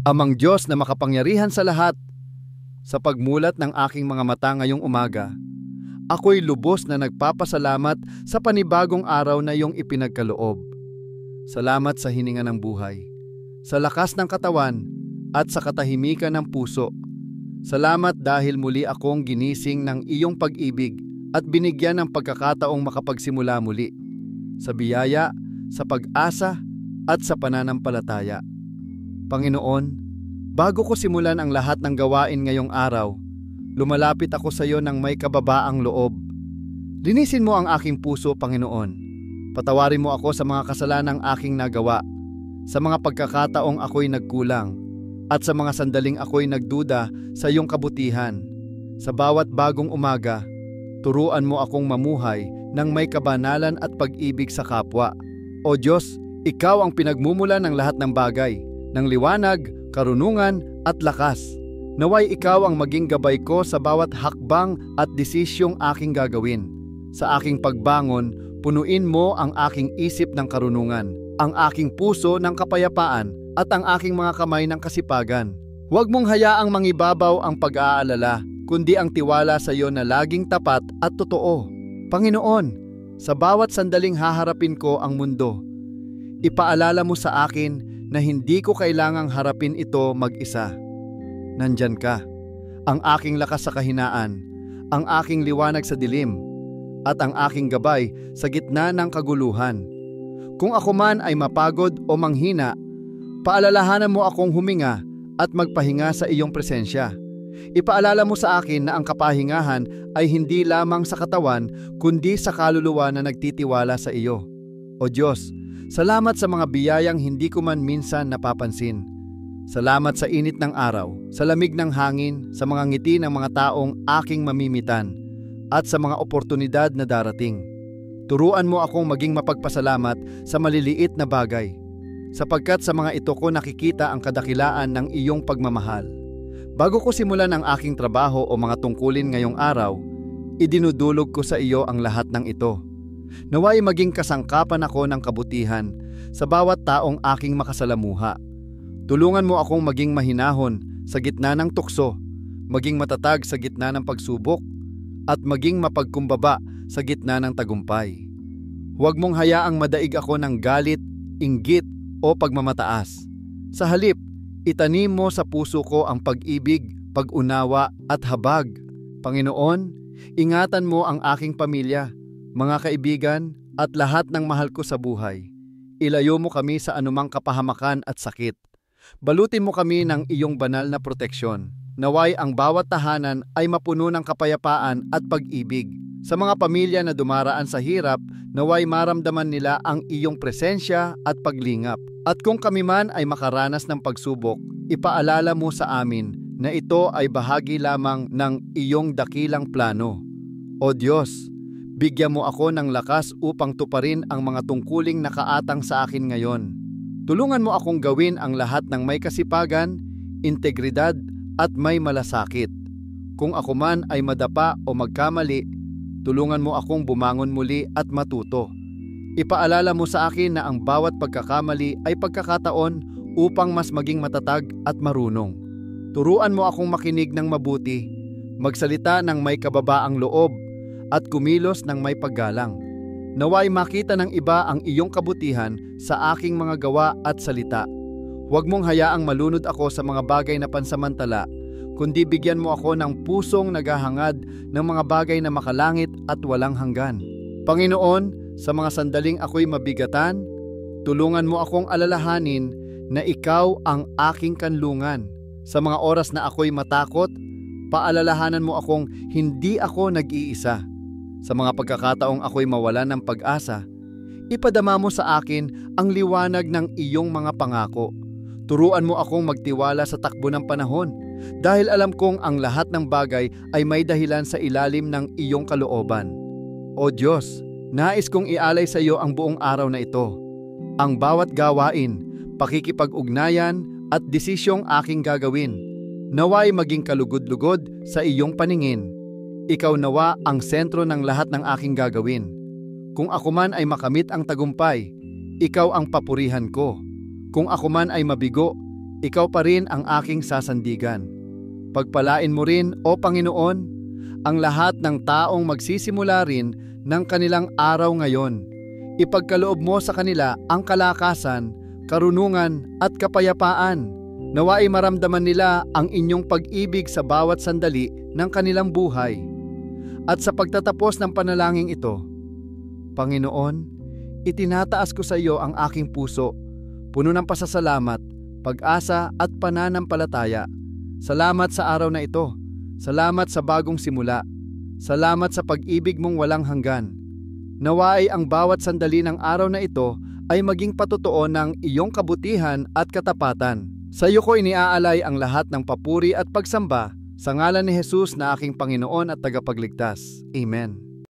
Amang Diyos na makapangyarihan sa lahat, sa pagmulat ng aking mga mata ngayong umaga, ako'y lubos na nagpapasalamat sa panibagong araw na iyong ipinagkaloob. Salamat sa hininga ng buhay, sa lakas ng katawan at sa katahimikan ng puso. Salamat dahil muli akong ginising ng iyong pag-ibig at binigyan ng pagkakataong makapagsimula muli, sa biyaya, sa pag-asa at sa pananampalataya. Panginoon, bago ko simulan ang lahat ng gawain ngayong araw, lumalapit ako sa iyo ng may kababaang loob. Linisin mo ang aking puso, Panginoon. Patawarin mo ako sa mga kasalanang aking nagawa, sa mga pagkakataong ako'y nagkulang, at sa mga sandaling ako'y nagduda sa iyong kabutihan. Sa bawat bagong umaga, turuan mo akong mamuhay ng may kabanalan at pag-ibig sa kapwa. O Diyos, ikaw ang pinagmumula ng lahat ng bagay, ng liwanag, karunungan at lakas. Naway ikaw ang maging gabay ko sa bawat hakbang at desisyong aking gagawin. Sa aking pagbangon, punuin mo ang aking isip ng karunungan, ang aking puso ng kapayapaan at ang aking mga kamay ng kasipagan. Huwag mong hayaang mangibabaw ang pag-aalala, kundi ang tiwala sa iyo na laging tapat at totoo. Panginoon, sa bawat sandaling haharapin ko ang mundo, ipaalala mo sa akin na hindi ko kailangang harapin ito mag-isa. Nandyan ka, ang aking lakas sa kahinaan, ang aking liwanag sa dilim, at ang aking gabay sa gitna ng kaguluhan. Kung ako man ay mapagod o manghina, paalalahanan mo akong huminga at magpahinga sa iyong presensya. Ipaalala mo sa akin na ang kapahingahan ay hindi lamang sa katawan, kundi sa kaluluwa na nagtitiwala sa iyo. O Diyos, salamat sa mga biyayang hindi ko man minsan napapansin. Salamat sa init ng araw, sa lamig ng hangin, sa mga ngiti ng mga taong aking mamimitan, at sa mga oportunidad na darating. Turuan mo akong maging mapagpasalamat sa maliliit na bagay, sapagkat sa mga ito ko nakikita ang kadakilaan ng iyong pagmamahal. Bago ko simulan ang aking trabaho o mga tungkulin ngayong araw, idinudulog ko sa iyo ang lahat ng ito. Naway maging kasangkapan ako ng kabutihan sa bawat taong aking makasalamuha. Tulungan mo akong maging mahinahon sa gitna ng tukso, maging matatag sa gitna ng pagsubok, at maging mapagkumbaba sa gitna ng tagumpay. Huwag mong hayaang madaig ako ng galit, inggit o pagmamataas. Sa halip, itanim mo sa puso ko ang pag-ibig, pag-unawa at habag. Panginoon, ingatan mo ang aking pamilya, mga kaibigan at lahat ng mahal ko sa buhay. Ilayo mo kami sa anumang kapahamakan at sakit. Balutin mo kami ng iyong banal na proteksyon. Naway ang bawat tahanan ay mapuno ng kapayapaan at pag-ibig. Sa mga pamilya na dumaraan sa hirap, naway maramdaman nila ang iyong presensya at paglingap. At kung kami man ay makaranas ng pagsubok, ipaalala mo sa amin na ito ay bahagi lamang ng iyong dakilang plano. O Diyos, bigyan mo ako ng lakas upang tuparin ang mga tungkuling nakaatang sa akin ngayon. Tulungan mo akong gawin ang lahat ng may kasipagan, integridad at may malasakit. Kung ako man ay madapa o magkamali, tulungan mo akong bumangon muli at matuto. Ipaalala mo sa akin na ang bawat pagkakamali ay pagkakataon upang mas maging matatag at marunong. Turuan mo akong makinig ng mabuti, magsalita ng may kababaang loob, at kumilos ng may paggalang. Naway makita ng iba ang iyong kabutihan sa aking mga gawa at salita. Huwag mong hayaang malunod ako sa mga bagay na pansamantala, kundi bigyan mo ako ng pusong naghahangad ng mga bagay na makalangit at walang hanggan. Panginoon, sa mga sandaling ako'y mabigatan, tulungan mo akong alalahanin na ikaw ang aking kanlungan. Sa mga oras na ako'y matakot, paalalahanan mo akong hindi ako nag-iisa. Sa mga pagkakataong ako'y mawalan ng pag-asa, ipadama mo sa akin ang liwanag ng iyong mga pangako. Turuan mo akong magtiwala sa takbo ng panahon, dahil alam kong ang lahat ng bagay ay may dahilan sa ilalim ng iyong kalooban. O Diyos, nais kong ialay sa iyo ang buong araw na ito. Ang bawat gawain, pakikipag-ugnayan at desisyong aking gagawin, naway maging kalugod-lugod sa iyong paningin. Ikaw nawa ang sentro ng lahat ng aking gagawin. Kung ako man ay makamit ang tagumpay, ikaw ang papurihan ko. Kung ako man ay mabigo, Ikaw pa rin ang aking sasandigan. Pagpalain mo rin, O Panginoon, ang lahat ng taong magsisimula rin ng kanilang araw ngayon. Ipagkaloob mo sa kanila ang kalakasan, karunungan at kapayapaan. Nawa'y maramdaman nila ang inyong pag-ibig sa bawat sandali ng kanilang buhay. At sa pagtatapos ng panalangin ito, Panginoon, itinataas ko sa iyo ang aking puso, puno ng pasasalamat, pag-asa at pananampalataya. Salamat sa araw na ito. Salamat sa bagong simula. Salamat sa pag-ibig mong walang hanggan. Nawa'y ang bawat sandali ng araw na ito ay maging patotoo ng iyong kabutihan at katapatan. Sa iyo ko iniaalay ang lahat ng papuri at pagsamba sa ngalan ni Jesus na aking Panginoon at tagapagligtas. Amen.